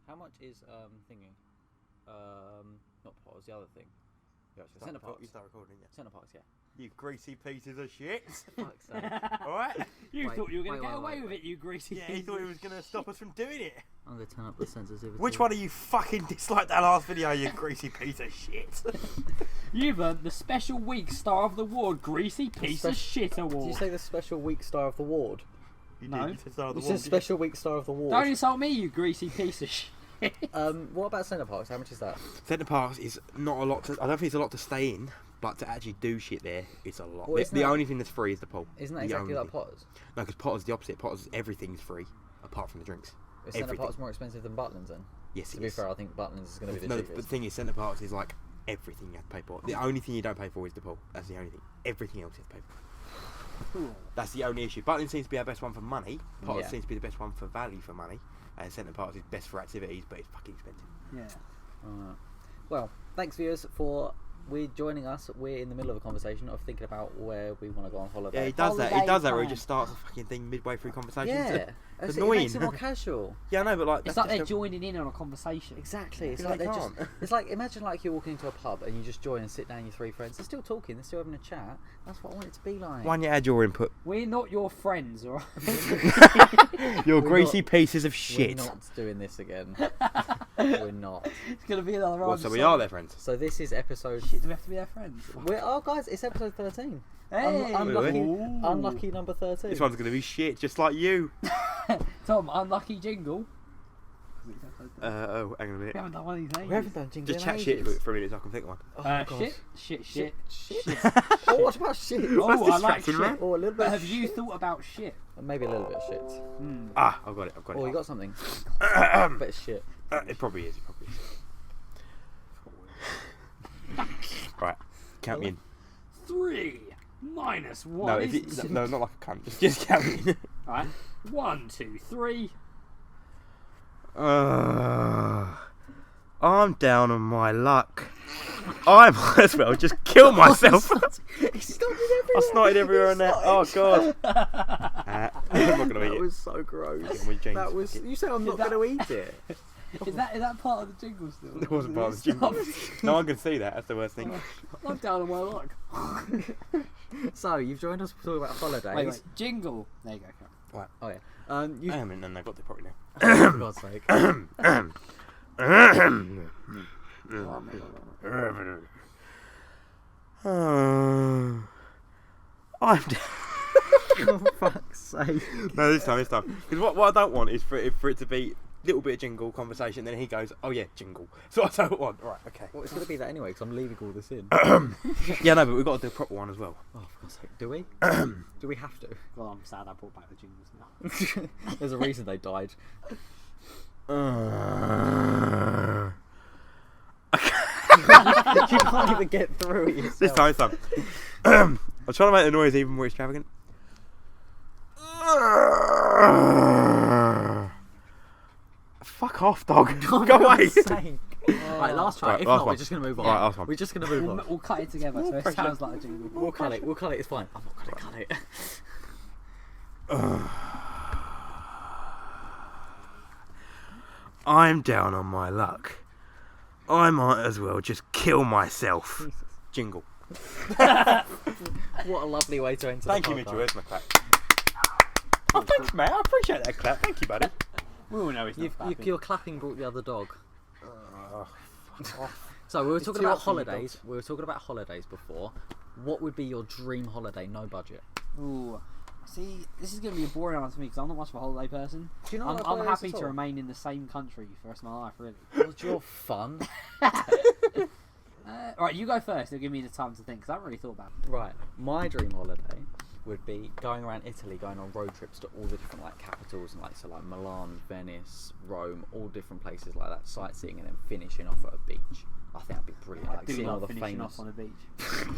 How much is thingy? Not pause. The other thing. Centre parks. You start recording, yeah. Centre parks, yeah. You greasy pieces of shit. Fuck's sake. Alright? You thought you were going to get away wait. with it, you greasy. Yeah, he thought he was going to stop us from doing it. I'm going to turn up the sensitivity. Which one of you fucking disliked that last video, you greasy piece of shit? You've earned the Special Week Star of the Ward, Greasy Piece of Shit Award. Did you say the Special Week Star of the Ward? You No. did, you said Star of the You Ward. said Special Week Star of the Ward. Don't insult me, you greasy piece of shit. What about Centre Parks? How much is that? Centre Parks is not a lot to... I don't think it's a lot to stay in, but to actually do shit there, it's a lot. Well, The only thing that's free is the pool. Isn't that The exactly only like thing. Potters? No, because Potter's the opposite. Potter's, everything's free, apart from the drinks. Is Centre Everything. Parks more expensive than Butlins then? Yes, To it be is. fair, I think Butlins is going to be the No, but the cheapest. thing is, Centre Parks is like everything you have to pay for. The only thing you don't pay for is the pool. That's the only thing. Everything else you have to pay for. Cool. That's the only issue. Butlins seems to be our best one for money. Potters Yeah. seems to be the best one for value for money. And Centre Parks is best for activities, but it's fucking expensive. Yeah. Well, thanks viewers for joining us. We're in the middle of a conversation of thinking about where we want to go on holiday. Yeah, he does that. He Holiday does that where he time. just starts a fucking thing midway through conversation. Yeah, It's it annoying. makes it more casual. Yeah, I know, but like It's that's like they're just joining in on a conversation. Exactly. It's Yeah, like they they're just. can't. It's like imagine like you're walking into a pub and you just join and sit down your three friends. They're still talking. They're still having a chat. That's what I want it to be like. Why don't you add your input? We're not your friends, alright? Your We're greasy not- pieces of We're shit. not doing this again. We're not. It's going to be another Well, round. so we are their friends. So this is episode. Shit, do we have to be their friends? Oh guys, it's episode 13. Hey! Unlucky, Ooh. unlucky number 13. This one's gonna be shit, just like you. Tom, unlucky jingle. Oh, hang on a We minute. haven't done one of these ages. We haven't done jingle Just in chat shit ages. for a minute so I can think of one. Oh, God. Shit. Oh, what about shit? Oh, That's I like distracting, shit. man. Oh, a little bit. But of have you shit. thought about shit? Maybe a little bit of shit. Ah, I've got it. Oh, you got something. A bit of shit. It probably is. Right, count me in. 3 minus 1 No, is no, not like a cunt. Just count me in. Alright. 1, 2, 3. I'm down on my luck. I might as well just kill myself. He started everywhere. I snorted everywhere on that. Oh god. I'm not gonna eat That it. was so gross. We changed That was. You said I'm not that- going to eat it. Is that part of the jingle still? It wasn't part of the jingle. No one can see that. That's the worst thing. I'm down on my luck. So you've joined us to talk about holidays. Wait. Jingle. There you go. Right. Oh yeah. You. I haven't, and I got the probably now. For God's sake. I'm For fuck's sake. No, this time. Because what I don't want is for it to be a little bit of jingle conversation, then he goes, oh yeah, jingle. So I don't want. Right, okay. Well, it's going to be that anyway because I'm leaving all this in. Yeah, no, but we've got to do a proper one as well. Oh, for God's sake. Do we? Do we have to? Well, I'm sad I brought back the jingles now. There's a reason they died. You can't even get through it yourself. This time. I'm trying to make the noise even more extravagant. Fuck off, dog. Go away. Right, last try. Right, If last not, one. we're just going to move on. Right, last one. We're just going to move on. We'll cut it together so it pressure. sounds like a jingle. We'll cut it. We'll cut it. It's fine. I'm not going to cut it. I'm down on my luck. I might as well just kill myself. Jingle. What a lovely way to enter Thank the you, podcast. Mitchell. Where's my clap? Oh, thanks, mate. I appreciate that clap. Thank you, buddy. We all know it's not clapping. Your clapping brought the other dog. So we were talking too about often, you holidays. dogs. We were talking about holidays before. What would be your dream holiday, no budget? Ooh. See, this is going to be a boring one for me because I'm not much of a holiday person. Do you not I'm like holidays happy at to all? remain in the same country for the rest of my life, really. What's your fun? Right, you go first. It'll give me the time to think because I haven't really thought about it. Right, my dream holiday would be going around Italy, going on road trips to all the different like capitals and like Milan, Venice, Rome, all different places like that, sightseeing, and then finishing off at a beach. I think that'd be brilliant. I Like do seeing all love the finishing famous. off on a beach.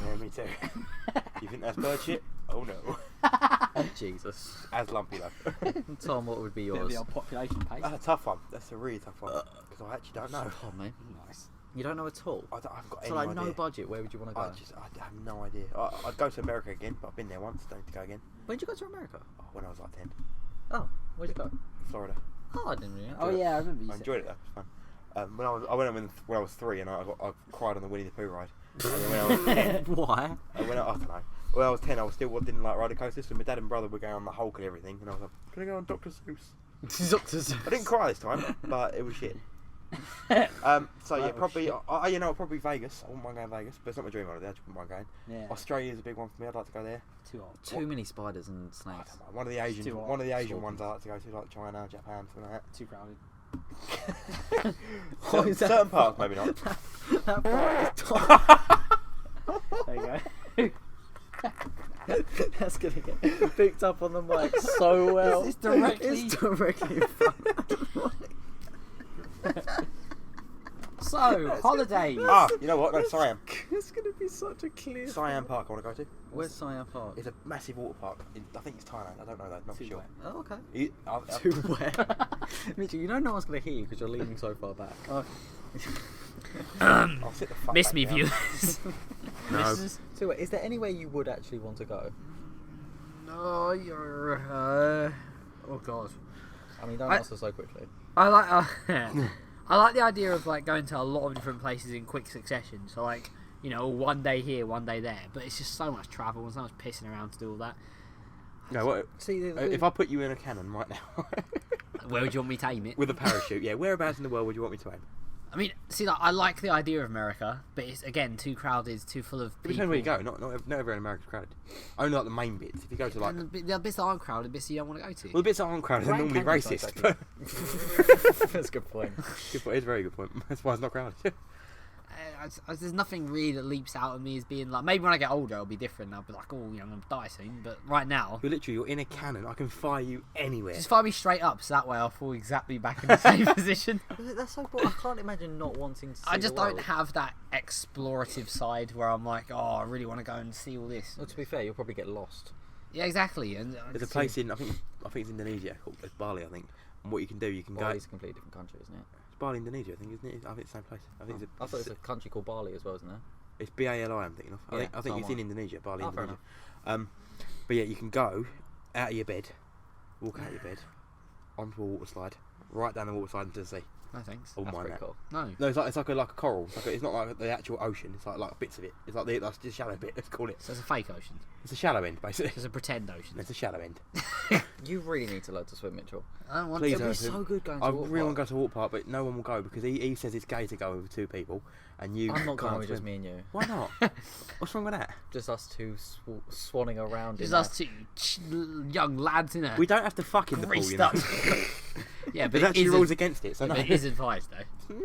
Yeah, me too. You think that's bird shit? Oh no. Jesus, As lumpy though. Tom, what would be Bit of yours? the old population pace. That's a tough one. That's a really tough one. Because I actually don't know. Oh man, Nice. you don't know at all. I haven't got So any like idea. no budget. Where would you want to go? I have no idea. I'd go to America again, but I've been there once. Don't need to go again. When did you go to America? Oh, when I was like 10. Oh, where'd you go? Florida. Oh, I didn't really. Oh yeah, I remember you I said. enjoyed it though. It was fun. I went when I was 3 and I cried on the Winnie the Pooh ride. And then when I was 10, Why? I don't know. When I was 10, I didn't like roller coasters. So my dad and brother were going on the Hulk and everything, and I was like, "Can I go on Dr. Seuss?" Doctors. I didn't cry this time, but it was shit. So yeah, probably. You know, probably Vegas. I wouldn't mind going to Vegas, but it's not my dream holiday. I just wouldn't mind going. Yeah. Australia is a big one for me. I'd like to go there. Too old. Too many spiders and I snakes. don't know, one of the Asian Scorpions. ones I like to go to, like China, Japan, something like Too crowded. that. What is that Certain part? parts, maybe not. That part is There you go. That's gonna get picked up on the mic so well. It's directly. It's directly in front of the mic. So, holidays. You know what? No, Siam. It's gonna be such a clear. Siam Park I want to go to. Where's Siam Park? It's a massive water park. I think it's Thailand. I don't know that. Not for Too sure. wet. Oh, okay. Too Too wet. Mitchell, you know no one's gonna hear you because you're leaning so far back. I'll sit the fuck Miss back me, down. viewers. No. Misses. So, wait, is there anywhere you would actually want to go? No, you're. Oh god. I mean, don't answer so quickly. I like. I like the idea of like going to a lot of different places in quick succession. So like, you know, one day here, one day there. But it's just so much travel and so much pissing around to do all that. No, what? See, If I put you in a cannon right now Where would you want me to aim it? with a parachute, yeah, whereabouts in the world would you want me to aim? I mean, see, like, I like the idea of America, but it's again too crowded, too full of It people. depends where you go. Not everywhere in America's crowded. Only like the main bits. If you go to like, And the bits that aren't crowded, bits you don't want to go to. well, the bits that aren't crowded are Grand normally Canyon's racist. not exactly- That's a good point. Good point. It's a very good point. That's why it's not crowded. There's nothing really that leaps out at me as being like, maybe when I get older it'll be different. I'll be like, oh, you know, I'm gonna die soon. But right now, You're in a cannon. I can fire you anywhere. just fire me straight up, so that way I'll fall exactly back in the same position. That's so boring. I can't imagine not wanting to see I just the don't world. have that explorative side where I'm like, oh, I really want to go and see all this. Well, to be fair, you'll probably get lost. Yeah, exactly. And There's a place in I think it's Indonesia called it's Bali. I think. And what you can do, you can Bali go. is a completely different country, isn't it? It's Bali, Indonesia. I think, isn't it? I think it's the same place. I think I thought it was a country called Bali as well, isn't it? it's Bali. I'm thinking of. Yeah, I think so it's am in I. Indonesia. Bali, Oh, fair Indonesia. But yeah, you can go out of your bed, walk out of your bed, onto a water slide, right down the water slide into the sea. no thanks. Oh That's my pretty that. cool. No. No, it's like a coral. It's not like the actual ocean. It's like bits of it. It's like that's the shallow bit. Let's call it. So it's a fake ocean. It's a shallow end, basically. It's a pretend ocean. It's a shallow end. You really need to learn to swim, Mitchell. I don't want Please to. It'd be don't. so good going to I a water really want to park. go to a water park, but no one will go because he says it's gay to go with 2 people, and you I'm not going can't with just swim. me and you. Why not? What's wrong with that? Just us two swanning around. Just in us two young lads in We it. don't have to fuck in the pool, Greased you know. up. Yeah, but There's it actually is, rules against it, so no. it is advised though.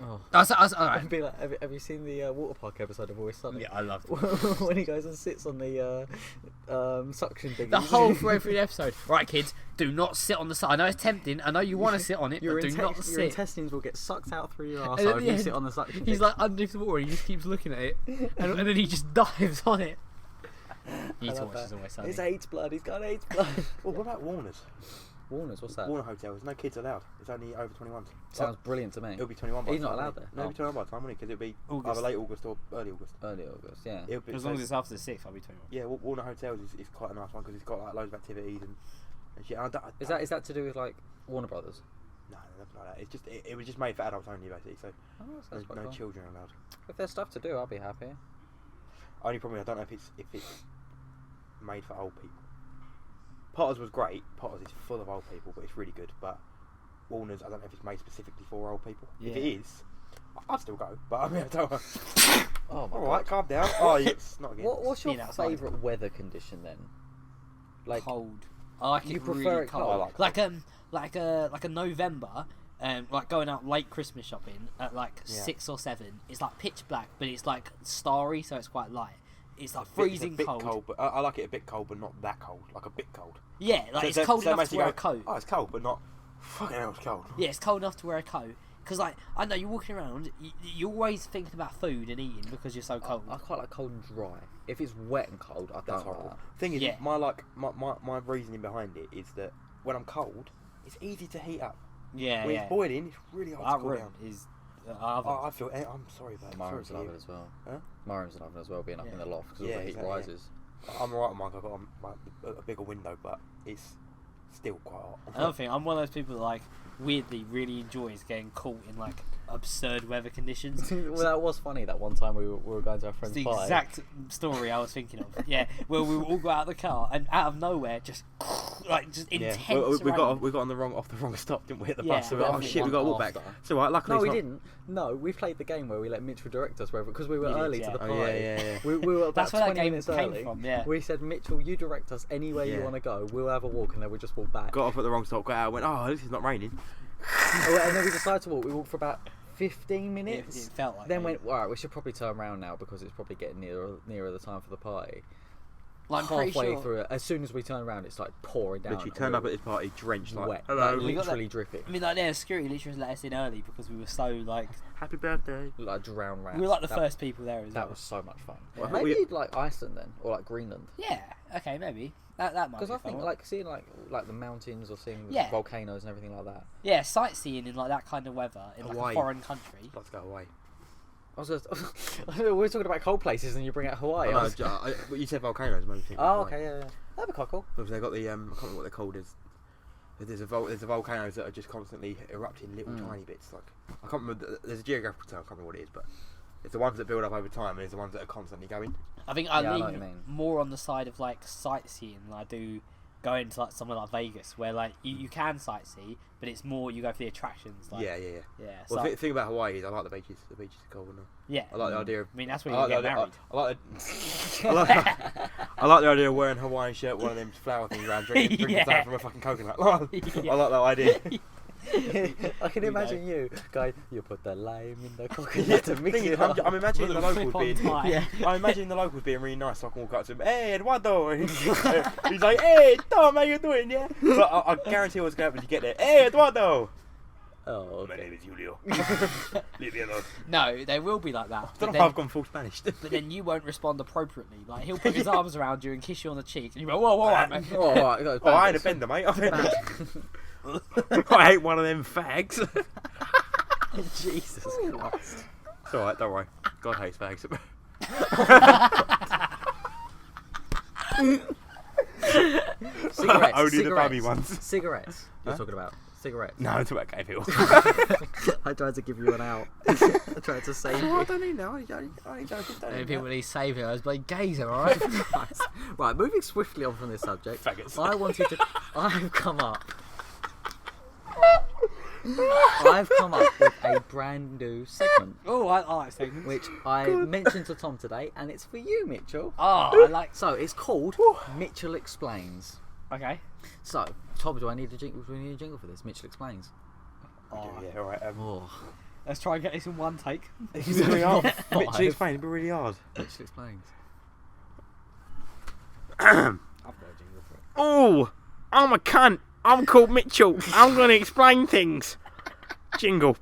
Oh. Alright. It'd be like, have you seen the water park episode of Always Sunny? Yeah, I love it. When he goes and sits on the suction thing. The whole way through the episode. Right, kids, do not sit on the side. I know it's tempting. I know you want to sit on it, your, but do not your sit. intestines will get sucked out through your And arsehole at if the you end, sit on the suction He's thing. like underneath the water and he just keeps looking at it. And then he just dives on it. You need to watch this Always Sunny. It's AIDS blood. He's got AIDS blood. Well, what about Warner's? Warner's, what's that? Warner hotels, no kids allowed. It's only over 21. Sounds brilliant to me. It'll be 21 by He's the not time, allowed won't it? there? No, it'll be 21 by the time, won't it? Because it'll be August. either late August or early August. Early August, yeah. It'll be, As long as it's after the 6th, I'll be 21. yeah, Warner Hotels is quite a nice one because it's got like loads of activities and shit. Is that to do with like Warner Brothers? No, nothing like that. It's just it was just made for adults only basically. So Oh, that sounds quite no cool. children are allowed. If there's stuff to do, I'll be happy. Only problem I don't know if it's made for old people. Potter's was great. Potter's is full of old people, but it's really good. But Warner's, I don't know if it's made specifically for old people. If it Yeah. is, I'd still go. But I mean, I don't. Oh my All right, god. calm down. Oh, yes, not again. What's your Being outside. favourite weather condition then? Like Cold. I like you it prefer really it cold. cold? I like Like a November, like going out late Christmas shopping at like Yeah. 6 or 7. It's like pitch black, but it's like starry, so it's quite light. It's like It's a freezing bit cold. but I like it a bit cold, but not that cold. Like a bit cold. Yeah, like So- it's cold so it enough makes to you wear go, a coat. Oh, it's cold, but not fucking hell. It's cold. Yeah, it's cold enough to wear a coat. Because like I know you're walking around, you're always thinking about food and eating because you're so cold. I quite like cold and dry. If it's wet and cold, I That's don't like horrible. that. Thing is, Yeah. my reasoning behind it is that when I'm cold, it's easy to heat up. Yeah, When yeah. it's boiling, it's really hard Our to cool room down. is oven. Oh, I feel. I'm sorry about it. My Sorry room's for an you. oven as well. Huh? My room's an oven as well, being up in the loft because Yeah, all the heat exactly, yeah. rises. I'm alright with mine. I've got a bigger window, but it's Still quite hot. Another thing, I'm one of those people that like weirdly really enjoys getting caught in like absurd weather conditions. Well, that was funny. That one time we were going to our It's friend's the party. exact story I was thinking of. Yeah, where we all got out of the car and out of nowhere, just like just intense. we got rain. on the wrong stop, didn't we? At the Yeah, bus, so we were like, oh definitely shit, we got to walk one back. after. So right, luckily No, we it's not- didn't. No, we played the game where we let Mitchell direct us wherever because we were We did, early yeah. to the Oh, party. yeah. We were about That's where that 20 game minutes came early. from, yeah. We said, Mitchell, you direct us anywhere you Yeah. want to go. We'll have a walk, and then we just walk back. Got off at the wrong stop, got out, went, oh, this is not raining. And then we decided to walk. We walked for about 15 It minutes. felt like Then it. went, all right, we should probably turn around now because it's probably getting nearer the time for the party. Like, I'm pretty Halfway sure- through it, as soon as we turn around, it's like pouring down. Literally and turned we up at this party drenched, like, wet, hello, We got literally dripping, I mean, like, their security literally let us in early because we were so like happy birthday. like drown rats. we were like the That- first people there as well. That was so much fun. Well, I Maybe thought we- you'd like Iceland then, or like Greenland. Yeah. Okay, maybe that might. Because Be I think fun. like seeing like the mountains or seeing Yeah. volcanoes and everything like that. yeah, sightseeing in like that kind of weather in like Hawaii. a foreign country. Let's go away. I was just, we were talking about cold places and you bring out Hawaii. I was- But you said volcanoes, made me think. oh, of Hawaii. okay, yeah. That'd be quite cool. Because they got the I can't remember what they're called. There's the volcanoes that are just constantly erupting little tiny bits. Like I can't remember. There's a geographical term. I can't remember what it is, but it's the ones that build up over time, and it's the ones that are constantly going. I think Yeah, I I know what lean you mean. more on the side of like sightseeing than I do going to like somewhere like Vegas, where like you can sightsee, but it's more you go for the attractions. Like, Yeah. yeah. Well, So, the thing about Hawaii is I like the beaches. The beaches are cool. yeah. I like the idea of. I mean, that's where I you like, get the, married. I like the, I like the idea of wearing a Hawaiian shirt, one of them flower things around, drinking Yeah. something from a fucking coconut. I like Yeah. that idea. I can We imagine you going, you put the lime in the coconut and mix Thing is, it up. I'm imagining the With a locals flip-on being. tie. Yeah. I'm imagining the locals being really nice. So I can walk up to him, hey Eduardo, and he's like, hey Tom, how you doing? Yeah. But I guarantee what's going to happen when you get there. Hey Eduardo. Oh, My okay. name is Julio. Leave me alone. No, they will be like that. I But don't know then, if I've gone full Spanish. but then you won't respond appropriately. Like he'll put his arms around you and kiss you on the cheek, and you go, "Whoa, right, mate." Oh, all right, that was Oh, I ain't a bad. bender, mate. I hate one of them fags. Jesus Christ. It's alright, don't worry. God hates fags. Cigarettes. Only the bummy cigarettes. ones. Cigarettes. You're Huh? talking about cigarettes. No, it's about gay people. I tried to give you an out. I tried to save I you. don't need no. I ain't joking. Don't Maybe need people that. need saving. I was like, gays are alright. Right, moving swiftly on from this subject. Faggots. I wanted to. I've come up with a brand new segment, Oh, I like segments. which I mentioned to Tom today, and it's for you, Mitchell. Oh, I like. So it's called Mitchell Explains. Okay. So, Tom, do we need a jingle for this? Mitchell Explains. Oh, Yeah, alright. Oh, let's try and get this in one take. It's really hard. Five. Mitchell explained, it'd be really hard. Mitchell Explains. I've got a jingle for it. Oh, I'm a cunt. I'm called Mitchell. I'm going to explain things. Jingle.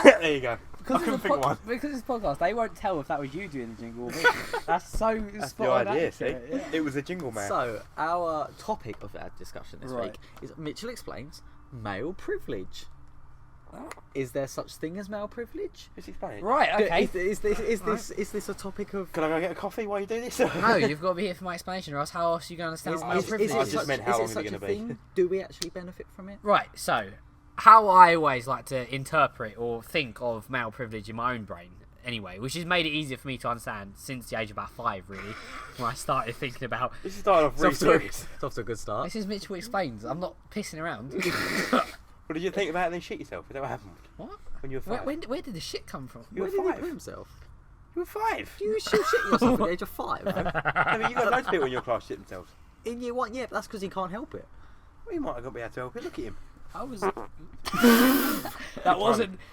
There you go. Because couldn't think of one. Because it's a podcast, they won't tell if that was you doing the jingle or me. That's so That's spot the on idea, see? accurate, yeah. It was a jingle man. So, our topic of our discussion this Right. week is Mitchell Explains male privilege. Is there such thing as male privilege? Just explain it. Right, okay. Is this a topic of? Can I go get a coffee while you do this? No, you've got to be here for my explanation, or else how else are you going to understand Is, what male is, privilege is, I it just such, meant how is long it is it such a gonna be? thing? Do we actually benefit from it? Right, so how I always like to interpret or think of male privilege in my own brain, anyway, which has made it easier for me to understand since the age of about 5, really, when I started thinking about. This is starting off really serious. It's off to a good start. This is Mitchell Explains. I'm not pissing around. What did you think about it and then shit yourself? Is that what happened? What? When you were 5? Where did the shit come from? You Where were did he 5. put himself? You were 5. You shit yourself at the age of 5. I mean, you got loads of people in your class shit themselves. In year 1, yeah, but that's because he can't help it. Well, you might have got me able to help it. Look at him. I was. that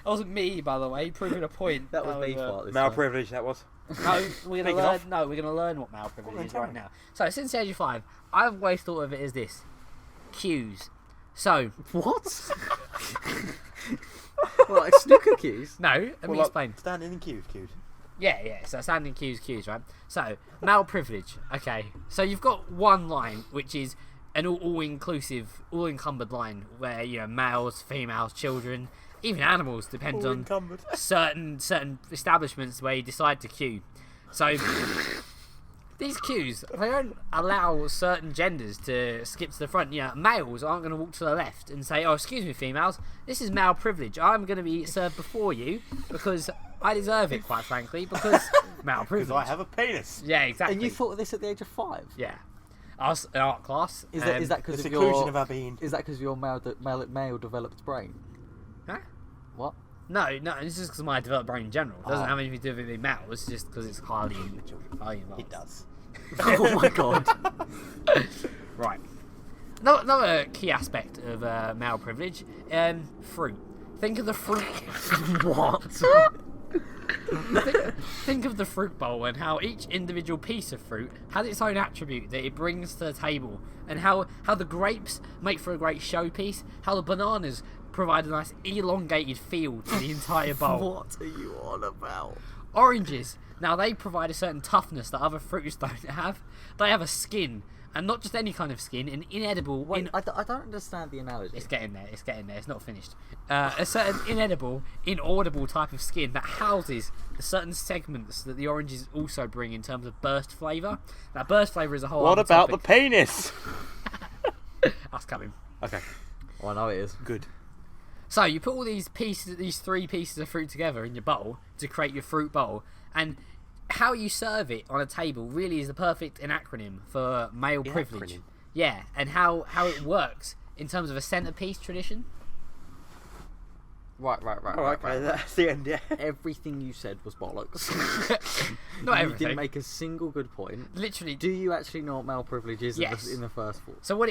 wasn't me, by the way. Proving a point. That was me part this Male time. privilege, that was. No, we're Speaking gonna learn. of. No, we're gonna learn what male privilege Well, then is tell right me. now. So since the age of 5, I've always thought of it as this: cues. So What? Well, like snooker cues. no, let me explain. Standing in queues. Yeah. So standing cues, right? So male privilege. Okay. So you've got one line, which is an all-inclusive, all-encumbered line, where males, females, children, even animals, depends All on encumbered. certain establishments where you decide to queue. So these queues, they don't allow certain genders to skip to the front. You know, males aren't going to walk to the left and say, "Oh, excuse me, females, this is male privilege. I'm going to be served before you because I deserve it, quite frankly, because male privilege." Because I have a penis. Yeah, exactly. And you thought of this at the age of 5? Yeah. I was in art class. Is that The because of seclusion your? of our being. Is that because of your male developed brain? Huh? What? No, it's just because of my developed brain in general. It doesn't Oh. have anything to do with being male. It's just because it's highly advanced. It does. Oh my god. Right. Another key aspect of male privilege, fruit. Think of the fruit. What? Think of the fruit bowl and how each individual piece of fruit has its own attribute that it brings to the table, and how the grapes make for a great showpiece, how the bananas provide a nice elongated feel to the entire bowl. What are you on about? Oranges, now they provide a certain toughness that other fruits don't have. They have a skin, and not just any kind of skin, an inedible... Wait, I don't understand the analogy. It's getting there, it's not finished. A certain inedible, inaudible type of skin that houses the certain segments that the oranges also bring in terms of burst flavour. Now, burst flavour is a whole What other about topic. the penis? That's coming. Okay, Oh, I know it is. good. So, you put all these 3 pieces of fruit together in your bowl to create your fruit bowl, and how you serve it on a table really is the perfect acronym for male privilege. Acronym? Yeah, and how it works in terms of a centrepiece tradition. Right. Oh, okay, that's the end, yeah. Everything you said was bollocks. Not You everything. didn't make a single good point. Literally. Do you actually know what male privilege is Yes. in the first thought? So what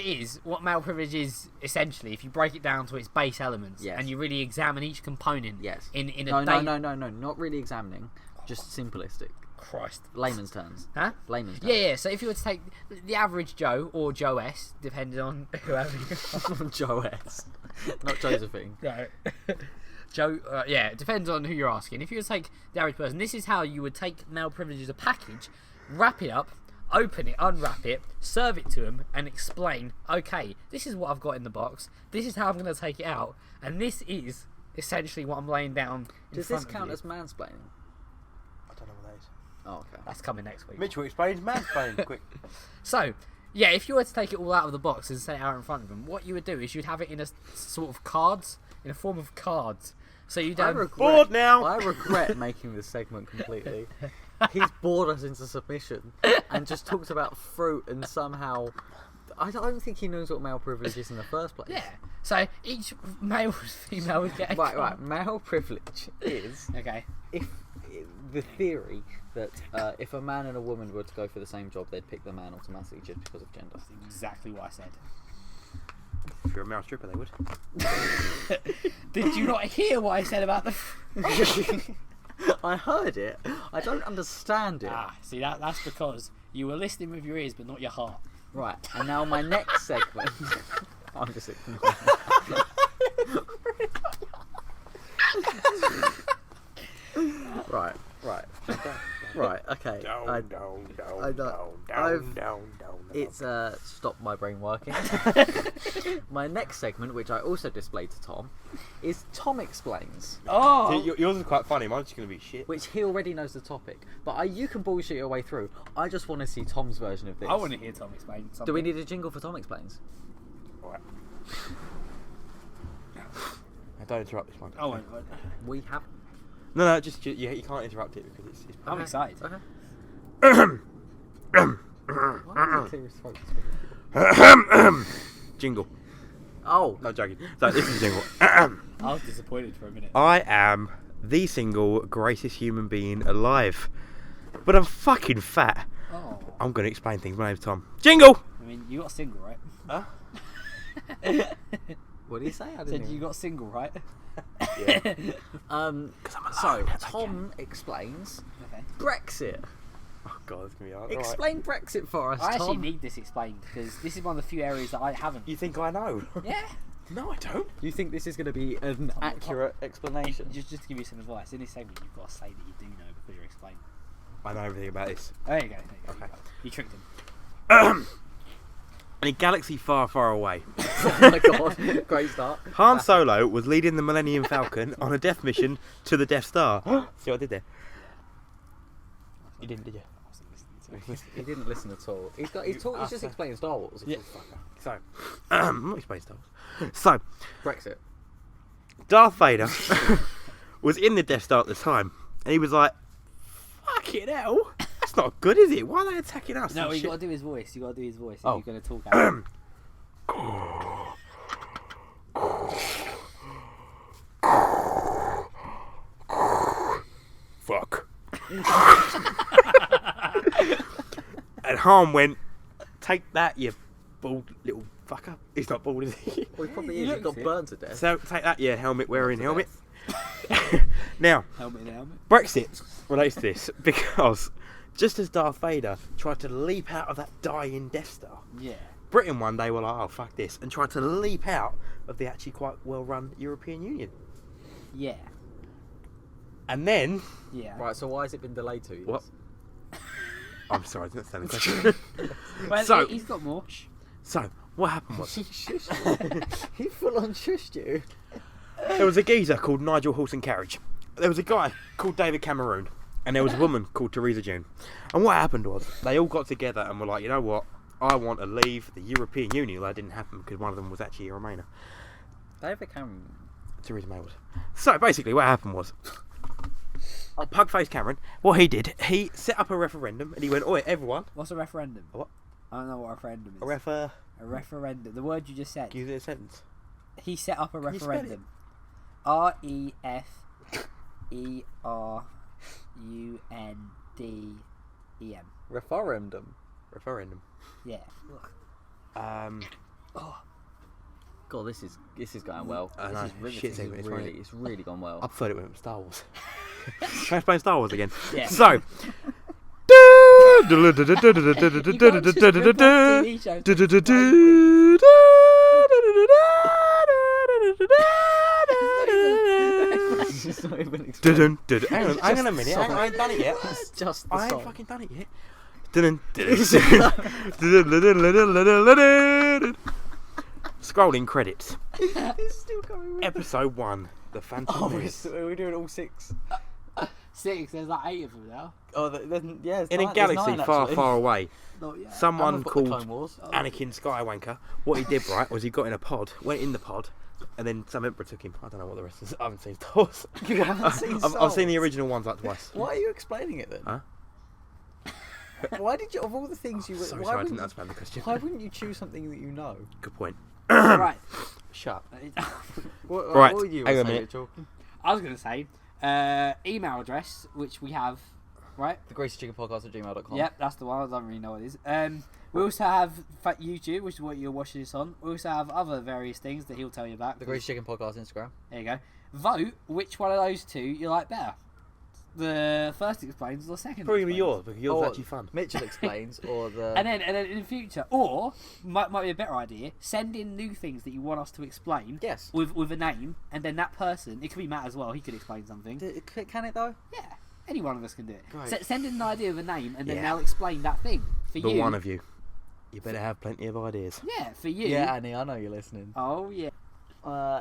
male privilege is, essentially, if you break it down to its base elements, Yes. and you really examine each component Yes. in a No, day... no, not really examining. Just simplistic. Christ. Layman's terms. Huh? Layman's terms. Yeah, so if you were to take the average Joe, or Joe S, depending on whoever you Joe S. Not Josephine. Right. Joe, yeah, it depends on who you're asking. If you were to take the average person, this is how you would take male privilege as a package, wrap it up, open it, unwrap it, serve it to them, and explain, okay, this is what I've got in the box, this is how I'm going to take it out, and this is essentially what I'm laying down in Does front this of count you. as mansplaining? I don't know what that is. Oh, okay. That's coming next week. Mitchell explains mansplaining, quick. So, yeah, if you were to take it all out of the box and set it out in front of them, what you would do is you'd have it in a sort of cards, in a form of cards. So you'd I have... regret, Bored now. I regret making this segment completely. He's bored us into submission and just talked about fruit and somehow... I don't think he knows what male privilege is in the first place. Yeah. So each male and female would get a Right. card. Male privilege is Okay. if the theory that if a man and a woman were to go for the same job, they'd pick the man automatically just because of gender. That's exactly what I said. If you're a male stripper, they would. Did you not hear what I said about the... I heard it. I don't understand it. see, that's because you were listening with your ears but not your heart. Right, and now my next segment. I'm just ignoring. Right. Okay. I know. It's stopped my brain working. My next segment, which I also displayed to Tom, is Tom Explains, Oh! See, yours is quite funny. Mine's just going to be shit. which he already knows the topic. But you can bullshit your way through. I just want to see Tom's version of this. I want to hear Tom explain something. Do we need a jingle for Tom Explains? Alright. Don't interrupt this one. I won't. We have. No, just you can't interrupt it because it's I'm excited. Okay. Why does he clear his throat to speak? jingle. Oh, No, joking. So this is jingle. I was disappointed for a minute. I am the single greatest human being alive, but I'm fucking fat. Oh. I'm going to explain things. My name's Tom. Jingle. I mean, you got single, right? Huh? what do you say? I didn't Said hear. you got single, right? Yeah. So Tom explains Okay. Brexit. Oh god, it's gonna be hard. Explain Brexit for us, I actually Tom. need this explained because this is one of the few areas that I haven't. You think I know? Yeah. No, I don't. You think this is going to be an accurate explanation? Just to give you some advice, in this segment you've got to say that you do know because you're explaining. I know everything about this. There you go. Okay. You tricked him. In a galaxy far, far away, Oh my god, great start. Han Solo was leading the Millennium Falcon on a death mission to the Death Star. See what I did there? You didn't, did you? I wasn't listening He didn't listen at all. He's just explaining Star Wars. Yeah. So, I'm not explaining Star Wars. So, Brexit. Darth Vader was in the Death Star at the time, and he was like, "Fucking hell, that's not good, is it? Why are they attacking us?" No, and you shit?" got to do his voice. You got to do his voice. Oh. If you're going to talk out. Fuck. And Han went, "Take that, you bald little fucker." He's not bald, is he? Well, he probably is. He got burned to death. So take that, you helmet wearing helmet. Now, Helmet in helmet. Brexit relates to this because just as Darth Vader tried to leap out of that dying Death Star, Yeah. Britain one day were like, "Oh fuck this," and tried to leap out of the actually quite well-run European Union. Yeah. And then, Yeah. Right, so why has it been delayed 2 years? What? I'm sorry, I didn't understand the question. Well, So- he's got more. So, what happened was, He shushed you. He full on shushed you. there was a geezer called Nigel Horse and Carriage. There was a guy called David Cameron. And there was a woman called Theresa June. And what happened was, they all got together and were like, "You know what? I want to leave the European Union." Well, that didn't happen because one of them was actually a Remainer. David Cameron. Theresa May was. So, basically, what happened was, Pugface Cameron, what he did, he set up a referendum and he went, "Oi, everyone." What's a referendum? What? I don't know what a referendum is. A referendum. The word you just said. Give it a sentence. He set up a Can you spell referendum. REFERUNDEM. Referendum. Referendum. Yeah. God, this is going well. I know, This is riveting. shit's even- it's funny. It's really gone well. I preferred it when it was Star Wars. Can I explain Star Wars again? Yeah. So. It's not even explained. Hang on a minute, I ain't done it yet. It's just the I ain't song. fucking done it yet. Scrolling credits. It's still coming. Episode 1, The Phantom Oh, Menace. we're doing all 6. 6, there's like 8 of them now. Oh, then yeah. It's In a nine, galaxy there's 9, far, actually. far away, Not yet. someone I've got the called Clone Wars. Anakin Skywalker, what he did, right, was he got in a pod, went in the pod, and then some emperor took him. I don't know what the rest is. I haven't seen Star Wars. You haven't seen I've seen the Souls? original ones like twice. Why are you explaining it then? Huh? Why did you, of all the things you... Sorry, why I wouldn't didn't you- understand the question. Why wouldn't you choose something that you know? Good point. Right. Shut. Right, What would you hang on a say, minute. Mitchell? I was going to say, email address, which we have, right? The GreasyChickenPodcast@gmail.com. Yep, that's the one. I don't really know what it is. We also have YouTube, which is what you're watching this on. We also have other various things that he'll tell you about. The Greasy Chicken Podcast Instagram. There you go. Vote which one of those two you like better. The first explains, or the second Probably explains. yours, because yours is Or actually fun. Mitchell explains, or the... And then in the future, or might be a better idea, send in new things that you want us to explain. Yes. With a name, and then that person, it could be Matt as well. He could explain something. Can it though? Yeah, any one of us can do it. Great. Send in an idea of a name, and then Yeah. they'll explain that thing for The you. one of you. You better have plenty of ideas. Yeah, for you. Yeah, Annie, I know you're listening. Oh yeah.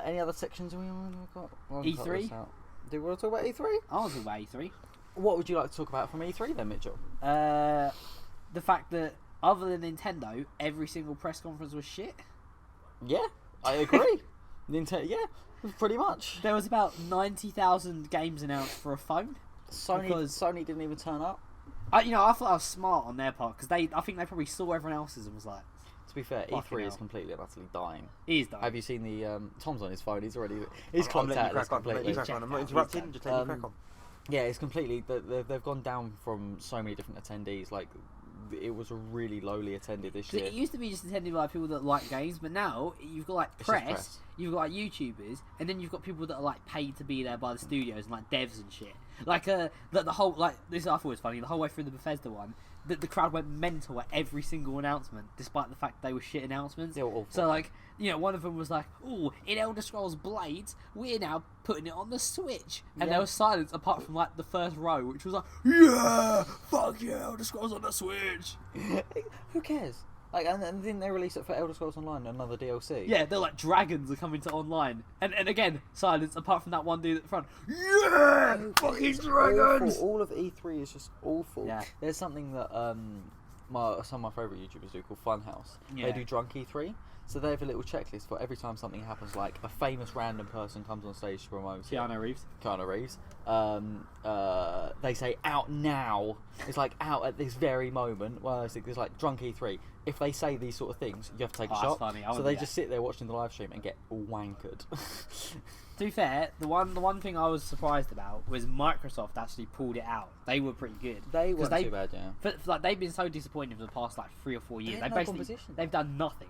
Any other sections we got? E3? Do we want to talk about E3? I was away 3. What would you like to talk about from E3 then, Mitchell? The fact that other than Nintendo, every single press conference was shit. Yeah, I agree. Nintendo, yeah, pretty much. There was about 90,000 games announced for a phone. Sony didn't even turn up. I thought I was smart on their part because I think they probably saw everyone else's and was like, To be fair, Fucking E3 is hell. completely and utterly dying. "It is done." Have you seen the Tom's on his phone? He's I'm clocked letting out. you crack It's on. completely. He's I'm not checked interrupting. out. Just let me crack on. Yeah, it's completely. They've gone down from so many different attendees. Like, it was a really lowly attended this 'Cause year. it used to be just attended by people that like games, but now you've got like It's just press, press. you've got like YouTubers, and then you've got people that are like paid to be there by the studios and like devs and shit. Like the whole like this I thought was funny. The whole way through the Bethesda one, the crowd went mental at every single announcement, despite the fact they were shit announcements. They were awful. So like one of them was like, "Oh, in Elder Scrolls Blades, we're now putting it on the Switch," and Yeah. there was silence apart from like the first row, which was like, "Yeah, fuck yeah, Elder Scrolls on the Switch." Who cares? Like, and didn't they release it for Elder Scrolls Online, another DLC? Yeah, they're like dragons are coming to online, and again silence. Apart from that one dude at the front. Yeah, fucking dragons. Awful. All of E3 is just awful. Yeah. There's something that some of my favourite YouTubers do called Funhouse. Yeah. They do Drunk E3. So they have a little checklist for every time something happens, like a famous random person comes on stage to promote it. Keanu Reeves. They say out now. It's like out at this very moment. Well, it's like Drunk E3. If they say these sort of things, you have to take a shot. Funny. So they just sit there watching the live stream and get wankered. To be fair, the one thing I was surprised about was Microsoft actually pulled it out. They were pretty good. They weren't too bad, yeah. Like they've been so disappointed for the past like 3 or 4 years. They had no competition. They've done nothing.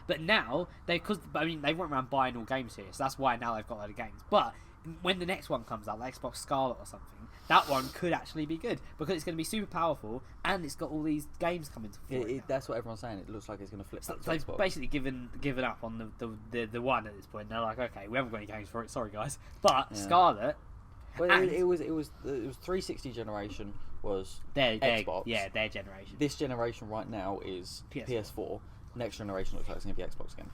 But now they went around buying all games here, so that's why now they've got a load of games. But when the next one comes out, like Xbox Scarlet or something, that one could actually be good because it's going to be super powerful and it's got all these games coming to that's what everyone's saying. It looks like it's going to flip. So they've basically given up on the one at this point. They're like, okay, we haven't got any games for it. Sorry, guys. But Scarlet. Well, it was 360 generation was their Xbox. Their generation. This generation right now is PS4. Next generation looks like it's going to be Xbox again.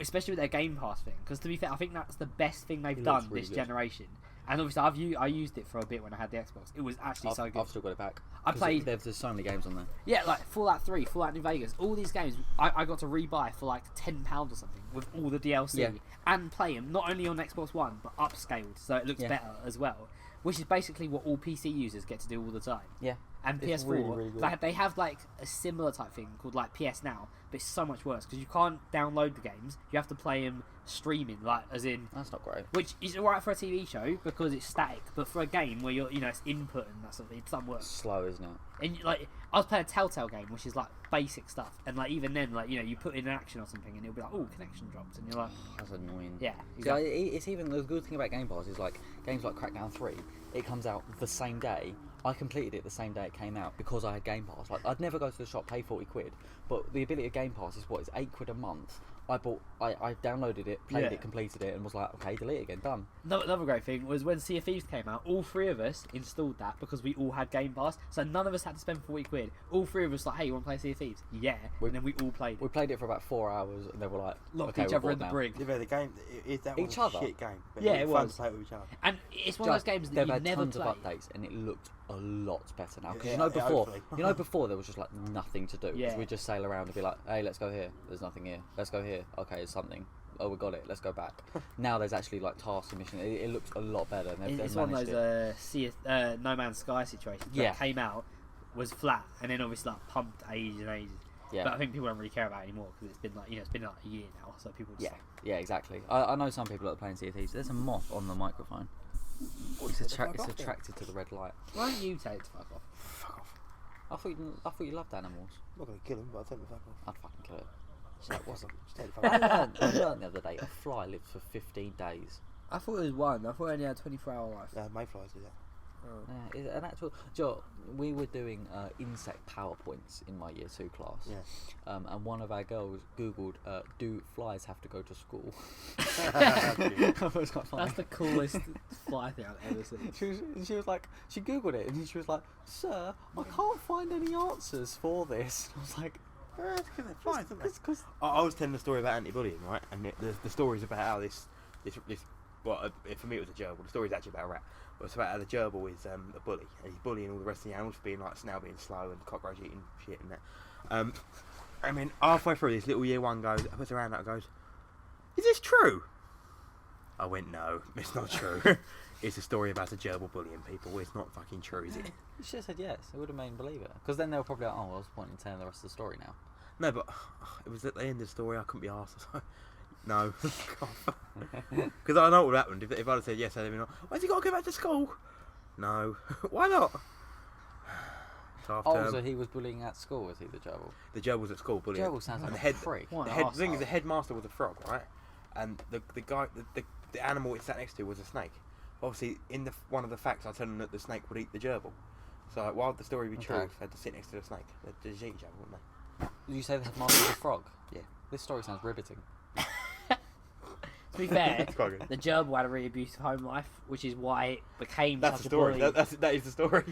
Especially with their Game Pass thing, because to be fair, I think that's the best thing they've done really this good. generation. And obviously, I used it for a bit when I had the Xbox. It was actually so good. I've still got it back. I played. There's so many games on there. Yeah, like Fallout 3, Fallout New Vegas, all these games I got to rebuy for like £10 or something with all the DLC and play them not only on Xbox One but upscaled, so it looks better as well. Which is basically what all PC users get to do all the time. Yeah. And It's PS4, really, really good. they have like a similar type thing called like PS Now, but it's so much worse because you can't download the games. You have to play them streaming, like as in. That's not great. Which is alright for a TV show because it's static, but for a game where you're, it's input and that sort of thing, it doesn't work. Slow, isn't it? And like, I was playing a Telltale game, which is like basic stuff, and like even then, like you put in an action or something, and it'll be like, oh, connection dropped, and you're like, that's annoying. yeah. Exactly. It's even the good thing about Game Pass is like games like Crackdown 3. It comes out the same day. I completed it the same day it came out because I had Game Pass. Like I'd never go to the shop, pay 40 quid, but the ability of Game Pass is what? It's 8 quid a month. I downloaded it, played it, completed it, and was like, okay, delete it again, done. Another great thing was when Sea of Thieves came out, all 3 of us installed that because we all had Game Pass, so none of us had to spend 40 quid. All 3 of us like, hey, you want to play Sea of Thieves? Yeah. And then we all played it. We played it for about 4 hours, and then we're like, locked okay, each we're other in bored the now. brig. Yeah, the game, that Each was other? a shit game. But Yeah, it it was fun was. to play with each other. And it's one of those games that they've you had never tons play. of updates, and it looked a lot better now. Because Yeah, hopefully. before there was just like nothing to do. Yeah. We'd just sail around and be like, hey, let's go here. There's nothing here. Let's go here. Okay, there's something. Oh, we got it. Let's go back. Now there's actually like tasks and missions. It looks a lot better. And they've It's one of managed those No Man's Sky situations. Where Yeah. it came out, was flat, and then obviously like pumped ages and ages. Yeah. But I think people don't really care about it anymore because it's been like it's been like a year now, so people just Yeah, exactly. I know some people that are playing Sea of Thieves. There's a moth on the microphone. It's attracted to the red light. Why don't you tell it to fuck off? Fuck off. I thought you loved animals. I'm not going to kill him, but I'll tell him to fuck off. I'd fucking kill it. So it wasn't. Just tell him to fuck off. I learned the other day a fly lives for 15 days. I thought it was one. I thought it only had 24-hour life. Mayflies do that. Yeah, it's an actual. Joe, we were doing insect PowerPoints in my year 2 class. Yeah. And one of our girls googled, "Do flies have to go to school?" That's was quite funny. That's the coolest fly thing I've ever seen. She was like, she googled it and she was like, "Sir, I can't find any answers for this." I was like, because they're flies, aren't they? "Because I was telling the story about anti-bullying, right? And the story's about how this well, for me it was a gerbil. The story's actually about a rat. But it's about how the gerbil is a bully, and he's bullying all the rest of the animals for being like snail being slow and cockroach eating shit and that. I mean, halfway through this little year 1 goes, puts her hand out and goes, "Is this true?" I went, "No, it's not true. It's a story about a gerbil bullying people. It's not fucking true, is it?" you should have said yes. It would have made believe it. Because then they were probably like, "Oh, well, what's the point in telling the rest of the story now?" No, but it was at the end of the story. I couldn't be asked. No, because I know what happened. If I'd have said yes, I'd have been like, "Why's he got to go back to school?" No, why not? It's half Oh, term. so he was bullying at school, was he, the gerbil? The gerbil was at school bullying. Gerbil sounds like And a freak. What The an thing is, arsehole. the headmaster was a frog, right? And the guy, the animal it sat next to was a snake. Obviously, in one of the facts, I told them that the snake would eat the gerbil. So while the story be true, Okay. they had to sit next to the snake. They'd just eat each other, wouldn't they? Did you say the headmaster was a frog? Yeah. This story sounds riveting. be fair, It's quite good. the gerbil had a really abusive home life, which is why it became That's such the story. a bully. That is the story.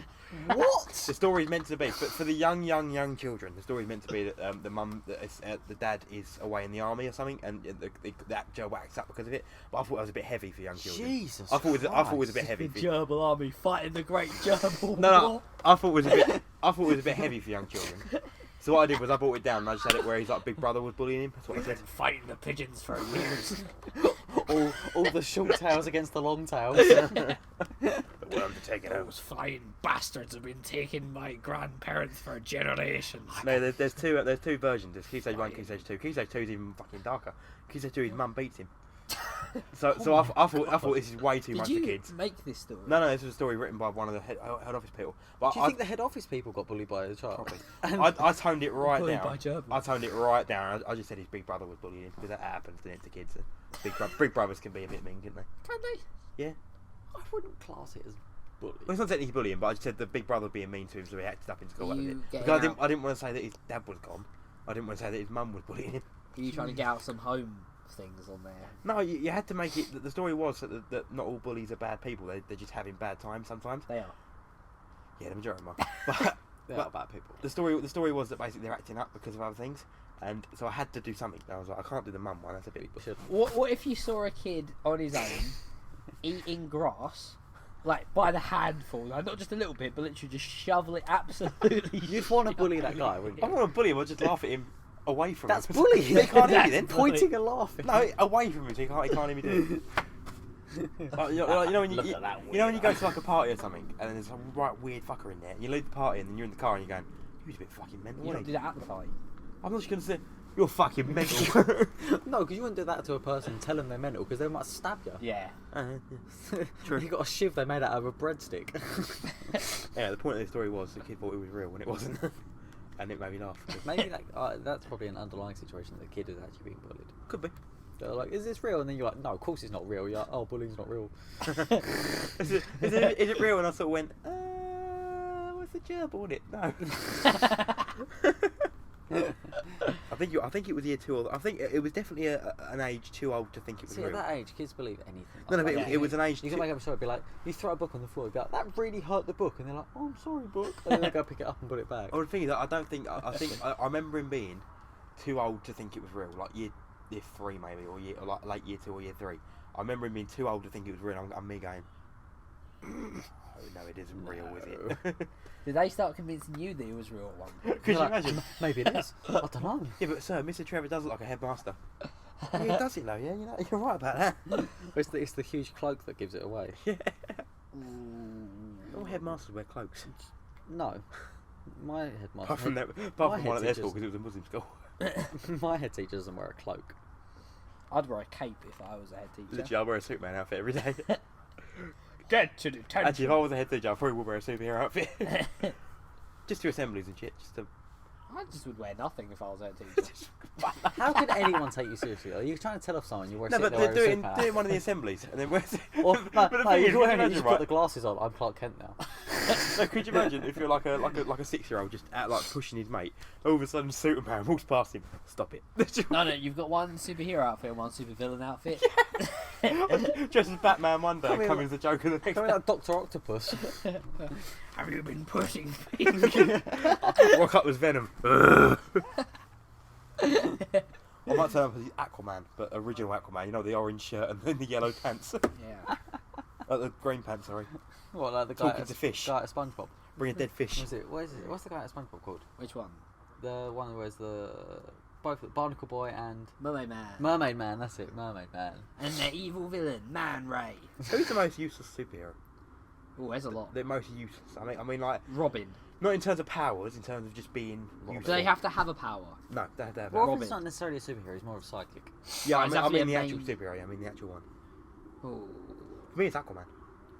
What? The story is meant to be for the young children. The story is meant to be that the dad is away in the army or something, and that gerbil acts up because of it. But I thought it was a bit heavy for young children. Jesus. I thought it was a bit Christ. heavy. The For, gerbil army fighting the great gerbil. no, war. I thought it was a bit heavy for young children. So what I did was I brought it down and I just had it where he's like Big Brother was bullying him. That's what I We've been said. fighting the pigeons for years. all the short tails against the long tails. The worms are taking over. Those flying bastards have been taking my grandparents for generations. No, there's two versions. There's Key Stage 1, Key Stage 2. Key Stage 2 is even fucking darker. Key Stage 2, his mum beats him. So I thought this is way too much for kids. Make this story? No, this was a story written by one of the head office people. But Do you think the head office people got bullied by a child? I toned it right Bullied down. by gerbils. I toned it right down. I just said his big brother was bullying him because that happens to kids. Big brothers can be a bit mean, can't they? Can they? Yeah. I wouldn't class it as bullying. Well, it's not technically bullying, but I just said the big brother being mean to him, so he acted up in school. That was You it. getting Because out- I didn't want to say that his dad was gone. I didn't want to say that his mum was bullying him. Are you trying to get out some home things on there? No, you had to make it. The story was that not all bullies are bad people. They're just having bad times sometimes. They are. Yeah, the majority of them are. They But are bad people. the story was that basically they're acting up because of other things, and so I had to do something. I was like, I can't do the mum one. That's a bit. Shouldn't. What if you saw a kid on his own eating grass, like by the handful, like not just a little bit, but literally just shovel it absolutely? You'd want to bully that guy, wouldn't I you? don't want to bully him. I'll just laugh at him away from That's him. bullying. He can't hear me then. Pointing and laughing. No, away from him. So he can't hear me do it. Like, you know when Look at that when you go to like a party or something, and then there's some right weird fucker in there. And you leave the party, and then you're in the car, and you're going, "He was a bit fucking mental." You don't wasn't do he?" that at the party. I'm not just gonna say you're fucking mental. No, because you wouldn't do that to a person and tell them they're mental, because they might stab you. Yeah. True. You got a shiv they made out of a breadstick. Yeah, the point of the story was the kid thought it was real when it wasn't, and it made me laugh. Maybe that's probably an underlying situation that the kid is actually being bullied. Could be. They're like, "Is this real?" And then you're like, "No, of course it's not real." You're like, "Oh, bullying's not real." is it real? And I sort of went, what's the gerbil in it? No. I think it was year 2 or I think it was definitely an age too old to think it was See, real. at that age, kids believe anything. No, but Yeah. it was an age. You can make up a story, be like, you throw a book on the floor, be like, "That really hurt the book," and they're like, "Oh, I'm sorry, book," and then they go pick it up and put it back. Oh, the thing is, I don't think. I think I remember him being too old to think it was real, like year 3 maybe, or like late year 2 or year 3. I remember him being too old to think it was real. I'm me going, oh no, it isn't real, is it? Did they start convincing you that it was real at one point? Could you You're like, imagine? Maybe it is. I don't know. Yeah, but sir, Mr. Trevor does look like a headmaster. Yeah, he does it though. Yeah, you're right about that. It's the huge cloak that gives it away. Yeah. All headmasters wear cloaks. No, my headmaster. Apart from that, my apart from head one at their teacher's- school because it was a Muslim school. My head teacher doesn't wear a cloak. I'd wear a cape if I was a head teacher. Literally, I wear a Superman outfit every day. Get to detention. Actually, if I was a head teacher, I probably would wear a superhero outfit. Just to assemblies and shit. Just to. I just would wear nothing if I was a head teacher. How can anyone take you seriously? Are you trying to tell off someone you wear No, but there do it in Superman? one of the assemblies, and then where's? Or, no, but the no, thing is, you're could you wearing it, you imagine, just right? put the glasses on. I'm Clark Kent now. No, could you imagine if you're like a 6-year-old just out like pushing his mate, all of a sudden Superman walks past him. Stop it. No, you've got one superhero outfit and one supervillain outfit. Dressed as Batman one day, Come here, coming as the Joker the next Coming day. out Dr. Octopus. Have you been pushing Rock up as Venom. I might turn up as Aquaman, but original Aquaman. You know, the orange shirt and then the yellow pants. Yeah. The green pants, sorry. What, like the guy Talking at, to fish. guy at SpongeBob? Bring a dead fish. What is it? What's the guy at SpongeBob called? Which one? The one who wears both Barnacle Boy and Mermaid Man. Mermaid Man. That's it, Mermaid Man. And the evil villain, Man Ray. Who's the most useless superhero? Oh, there's a lot. The most useless. I mean, like, Robin. not in terms of powers, in terms of just being Do useful. they have to have a power? No, they have to have. Robin's Robin. not necessarily a superhero. He's more of a sidekick. Yeah, Oh, I it's mean actually the a actual main- superhero. I mean the actual one. Oh. For me, it's Aquaman.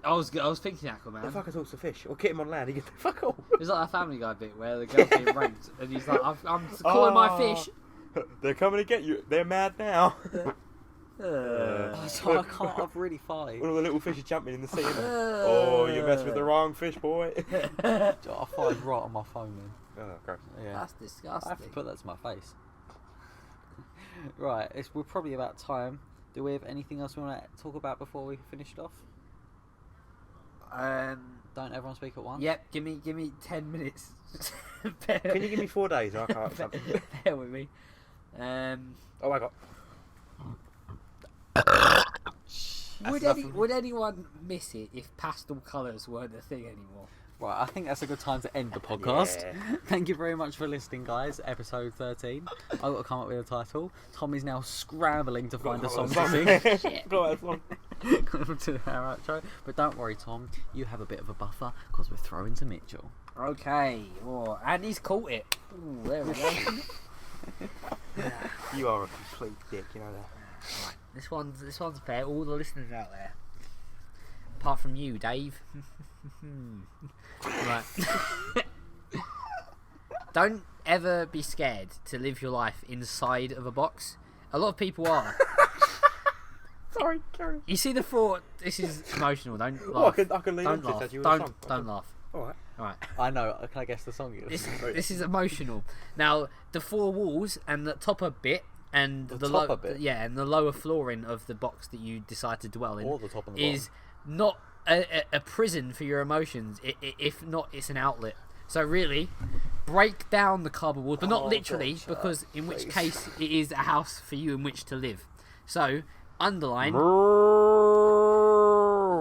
I was thinking The Aquaman. fucker talks to fish. Or get him on land. He gets fuck all. It's like a Family Guy bit where the girl's being raped and he's like, I'm calling my fish. They're coming to get you. They're mad now. Oh, so I can't. I've really farted. When all the little fish are jumping in the sea. Oh, you messed with the wrong fish, boy. I farted right on my phone then. Oh, gross. Yeah. That's I have to disgusting. put that to my face. Right, we're probably about time. Do we have anything else we want to talk about before we finish it off? Don't everyone speak at once? Yep. Give me 10 minutes. Can you give me 4 days? Or I can't something. Bear with me. Oh, I got. Would anyone miss it if pastel colours weren't a thing anymore? Right, I think that's a good time to end the podcast. Yeah. Thank you very much for listening, guys. Episode 13. I've got to come up with a title. Tom is now scrambling to find a song to sing. Got one. To our outro. But don't worry, Tom. You have a bit of a buffer because we're throwing to Mitchell. Okay. Oh, and he's caught it. Ooh, there we go. You are a complete dick, you know that. Right, this one's fair. All the listeners out there, apart from you, Dave. Right. Don't ever be scared to live your life inside of a box. A lot of people are. Sorry, carry on. You see the thought. This is emotional. Don't Oh, laugh. I can lean Don't into this laugh. as you were Don't song. don't laugh. Alright. Right. I know. Can I guess the song you This is emotional. Now, the four walls and the topper bit and The the topper lower bit? yeah, and the lower flooring of the box that you decide to dwell in Or the top and the is not a prison for your emotions. If not, it's an outlet. So really, break down the cardboard walls, but not Oh, literally, gotcha. because in which Please. case it is a house for you in which to live. So underline.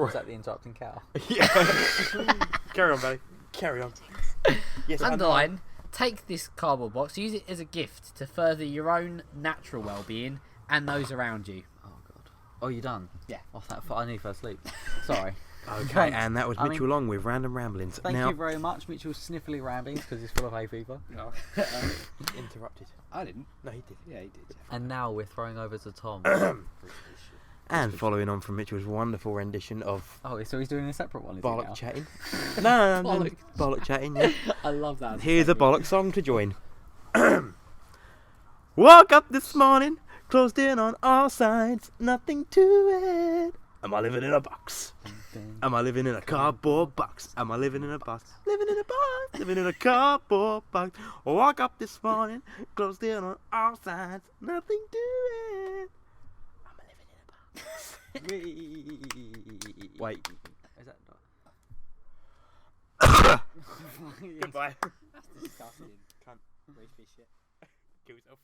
Is that the interrupting cow? Yeah. Carry on, buddy. Carry on. Yes, Underline, take this cardboard box, use it as a gift to further your own natural well-being and those around you. Oh, God. Oh, you done? Yeah. Oh, I need first sleep. Sorry. Okay, Thanks. and that was I Mitchell mean- Long with Random Ramblings. Thank now, you very much. Mitchell's sniffly ramblings because he's full of hay fever. interrupted. I didn't. No, he did. Yeah, he did. And now we're throwing over to Tom. And following on from Mitchell's wonderful rendition of Oh, so he's doing a separate one, is he bollock now? chatting. No, Bollock. bollock chatting. Yeah. I love that. Here's a bollock song to join. Woke up this morning, closed in on all sides, nothing to it. Am I living in a box? Am I living in a cardboard box? Am I living in a box? Living in a box, living in a cardboard box. Woke up this morning, closed in on all sides, nothing to it. Am I living in a box? Wait. Is that Goodbye. That's disgusting. Cunt. Racist shit. Kill yourself.